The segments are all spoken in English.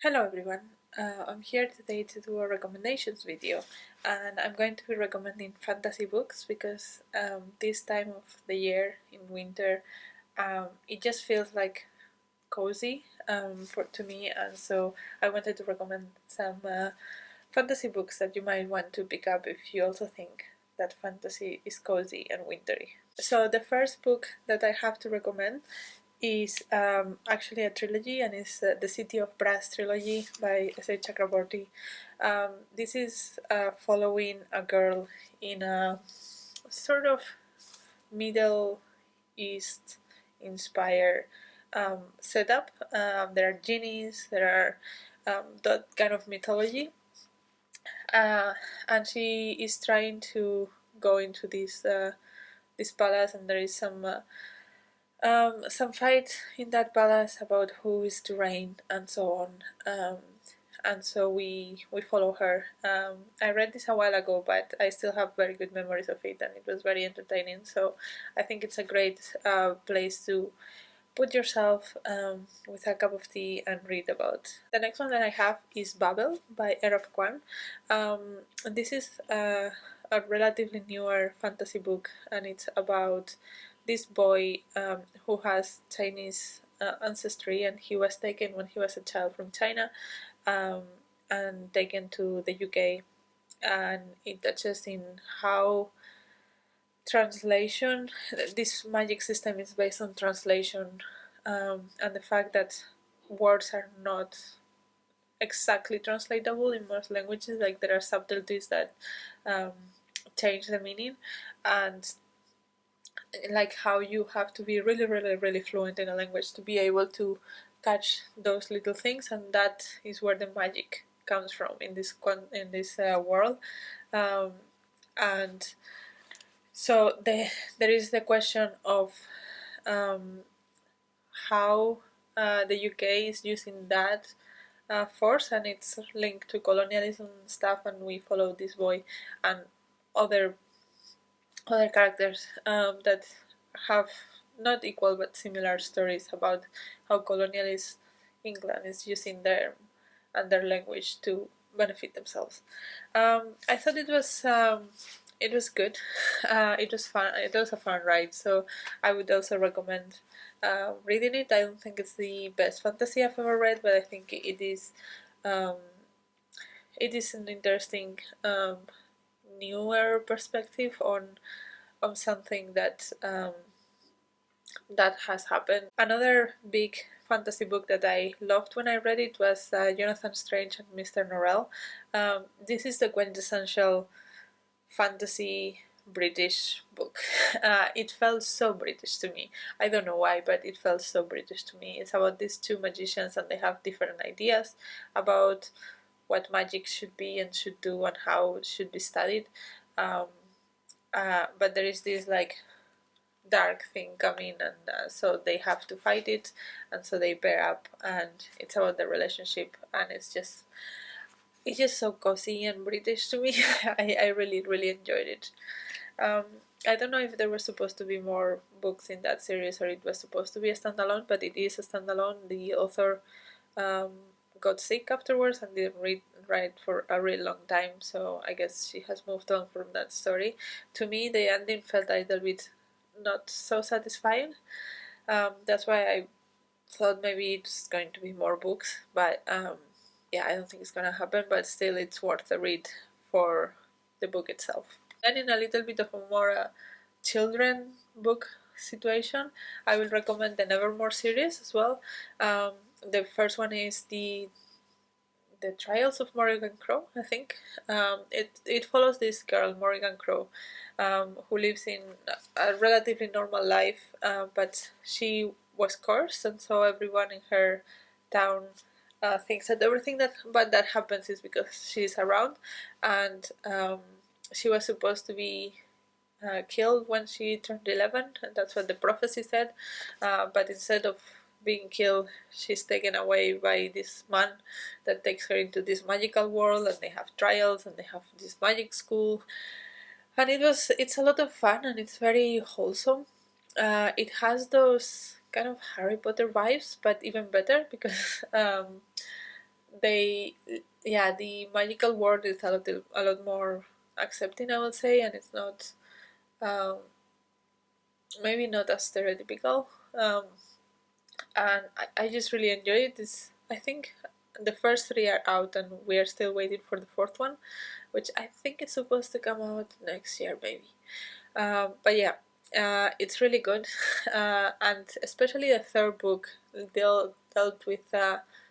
Hello everyone, I'm here today to do a recommendations video, and I'm going to be recommending fantasy books because this time of the year in winter it just feels like cozy to me, and so I wanted to recommend some fantasy books that you might want to pick up if you also think that fantasy is cozy and wintry. So the first book that I have to recommend is actually a trilogy, and it's the City of Brass trilogy by Chakraborty. This is following a girl in a sort of Middle East inspired setup. There are genies, there are that kind of mythology, and she is trying to go into this palace, and there is some fight in that palace about who is to reign and so on. And so we follow her. I read this a while ago, but I still have very good memories of it, and it was very entertaining. So I think it's a great place to put yourself with a cup of tea and read about. The next one that I have is Babel by Kuang. This is a relatively newer fantasy book, and it's about this boy who has Chinese ancestry, and he was taken when he was a child from China um, and taken to the UK. And it touches in how translation, this magic system is based on translation, and the fact that words are not exactly translatable in most languages, like there are subtleties that um, change the meaning, and like how you have to be really fluent in a language to be able to catch those little things, and that is where the magic comes from in this world. um, and so there is the question of um, how the UK is using that force, and it's linked to colonialism stuff, and we follow this boy and other characters that have not equal but similar stories about how colonialist England is using their language to benefit themselves. I thought it was good. It was fun. It was a fun ride, so I would also recommend reading it. I don't think it's the best fantasy I've ever read, but I think um, it is an interesting newer perspective on something that has happened. Another big fantasy book that I loved when I read it was Jonathan Strange and Mr. Norrell. This is the quintessential fantasy British book. It felt so British to me. I don't know why, but it felt so British to me. It's about these two magicians, and they have different ideas about what magic should be and should do and how it should be studied. Um, but there is this like dark thing coming, and so they have to fight it, and so they pair up, and it's about the relationship, and it's just so cozy and British to me. I really enjoyed it. um, I don't know if there were supposed to be more books in that series, or it was supposed to be a standalone, but it is a standalone. The author um, got sick afterwards and didn't write for a really long time, so I guess she has moved on from that story. To me, the ending felt a little bit not so satisfying. That's why I thought maybe it's going to be more books, but yeah, I don't think it's gonna happen. But still, it's worth a read for the book itself. Then, in a little bit of a more children book situation, I will recommend the Nevermoor series as well. The first one is the Trials of Morrigan Crow, I think. It follows this girl, Morrigan Crow, who lives in a relatively normal life, but she was cursed, and so everyone in her town thinks that everything that bad that happens is because she's around, and she was supposed to be killed when she turned 11, and that's what the prophecy said. But instead of being killed, she's taken away by this man that takes her into this magical world, and they have trials, and they have this magic school, and it's a lot of fun, and it's very wholesome. It has those kind of Harry Potter vibes, but even better because they, yeah, the magical world is a lot more accepting, I would say, and it's not, um, maybe not as stereotypical. Um, and I just really enjoyed this. I think the first three are out, and we are still waiting for the fourth one, which I think it's supposed to come out next year, maybe. But yeah, it's really good, and especially the third book dealt with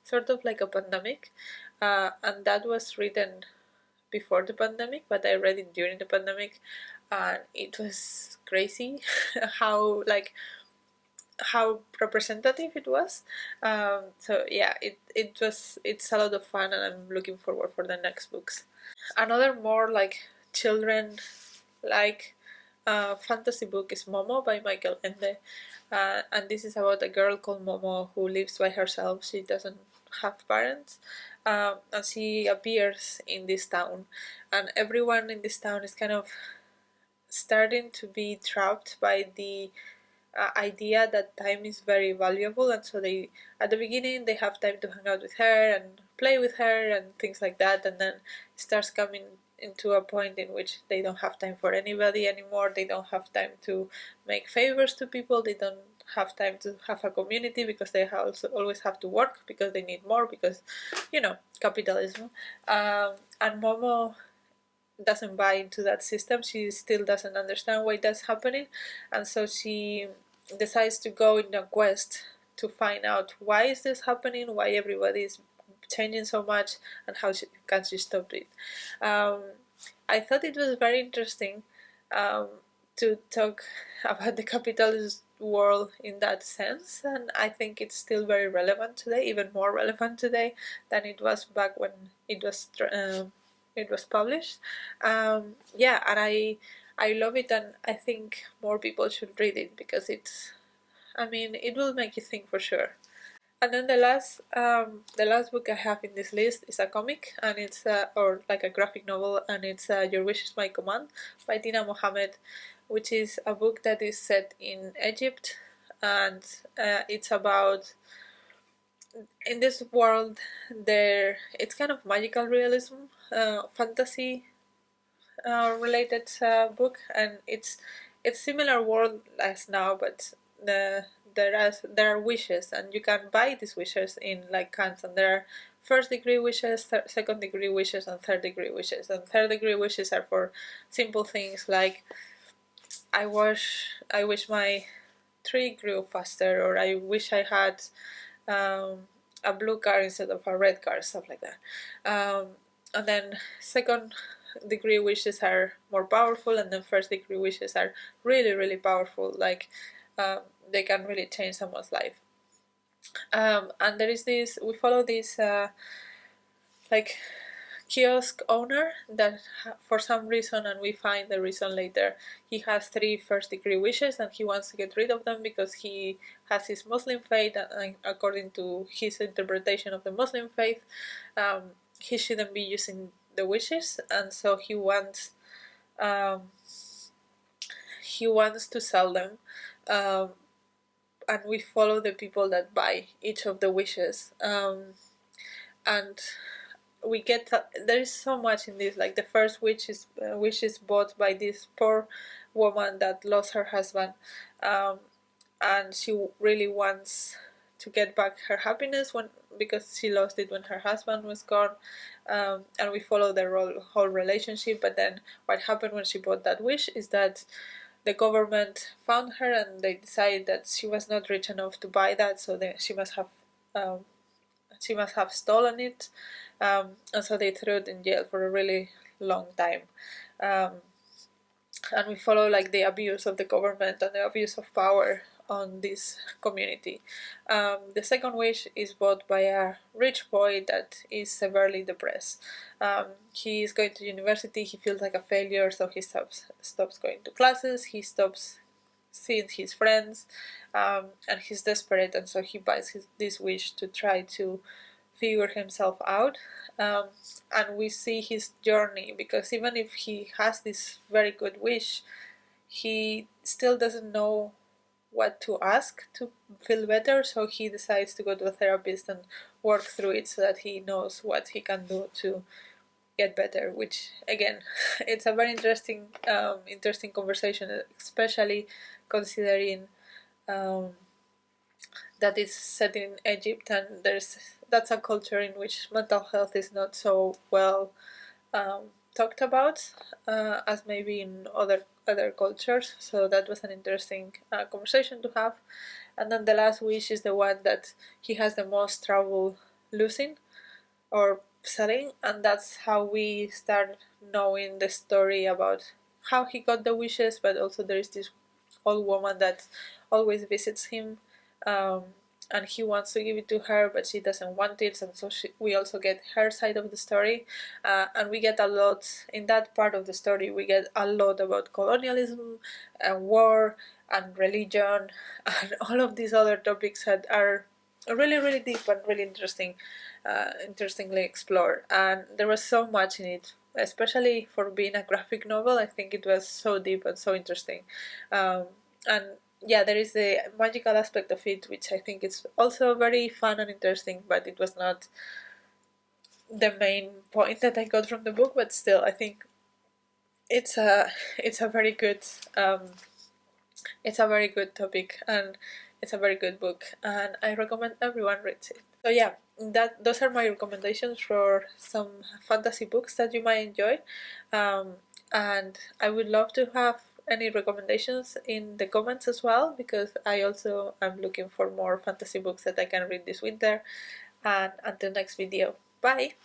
sort of like a pandemic, and that was written before the pandemic, but I read it during the pandemic, and it was crazy how like how representative it was. So yeah, it's a lot of fun, and I'm looking forward for the next books. Another more like children like fantasy book is Momo by Michael Ende, and this is about a girl called Momo who lives by herself. She doesn't have parents, and she appears in this town, and everyone in this town is kind of starting to be trapped by the idea that time is very valuable, and so they, at the beginning, they have time to hang out with her and play with her and things like that, and then it starts coming into a point in which they don't have time for anybody anymore. They don't have time to make favors to people. They don't have time to have a community because they also always have to work because they need more, because capitalism. And Momo doesn't buy into that system. She still doesn't understand why that's happening, and so she decides to go in a quest to find out why is this happening, why everybody is changing so much, and how can she stop it. I thought it was very interesting um, to talk about the capitalist world in that sense, and I think it's still very relevant today, even more relevant today than it was back when it was published. Yeah, and I love it, and I think more people should read it because I mean, it will make you think for sure. And then the last book I have in this list is a comic, and it's or like a graphic novel, and it's Your Wish Is My Command by Deena Mohammed, which is a book that is set in Egypt, and it's about, in this world, there it's kind of magical realism, fantasy related book, and it's similar world as now, but there are wishes, and you can buy these wishes in like cans, and there are first degree wishes, second degree wishes, and third degree wishes. And third degree wishes are for simple things like I wish my tree grew faster, or I wish I had a blue car instead of a red car, stuff like that. And then second degree wishes are more powerful, and then first degree wishes are really, really powerful, like they can really change someone's life. And there is this, we follow this like kiosk owner that for some reason, and we find the reason later, he has three first degree wishes, and he wants to get rid of them because he has his Muslim faith, and according to his interpretation of the Muslim faith, he shouldn't be using the wishes, and so um, he wants to sell them. And we follow the people that buy each of the wishes, and we get there is so much in this. Like the first wish is bought by this poor woman that lost her husband, and she really wants to get back her happiness because she lost it when her husband was gone. And we follow their whole relationship. But then what happened when she bought that wish is that the government found her, and they decided that she was not rich enough to buy that, so um, she must have stolen it, and so they threw it in jail for a really long time. Um, and we follow like the abuse of the government and the abuse of power on this community. The second wish is bought by a rich boy that is severely depressed. He is going to university, he feels like a failure, so he stops going to classes, he stops seeing his friends, and he's desperate, and so he buys this wish to try to figure himself out. And we see his journey, because even if he has this very good wish, he still doesn't know what to ask to feel better, so he decides to go to a therapist and work through it so that he knows what he can do to get better, which again it's a very interesting conversation, especially considering um, that it's set in Egypt, and that's a culture in which mental health is not so well um, talked about as maybe in other cultures. So that was an interesting conversation to have. And then the last wish is the one that he has the most trouble losing or selling, and that's how we start knowing the story about how he got the wishes. But also there is this old woman that always visits him, um, and he wants to give it to her but she doesn't want it, and so we also get her side of the story, and we get a lot in that part of the story. We get a lot about colonialism and war and religion and all of these other topics that are really really deep and really interestingly explored, and there was so much in it, especially for being a graphic novel. I think it was so deep and so interesting, and yeah, there is the magical aspect of it, which I think is also very fun and interesting, but it was not the main point that I got from the book. But still, I think it's a it's a very good it's a very good topic, and it's a very good book, and I recommend everyone reads it. So yeah, those are my recommendations for some fantasy books that you might enjoy, and I would love to have any recommendations in the comments as well, because I also am looking for more fantasy books that I can read this winter. And until next video, bye!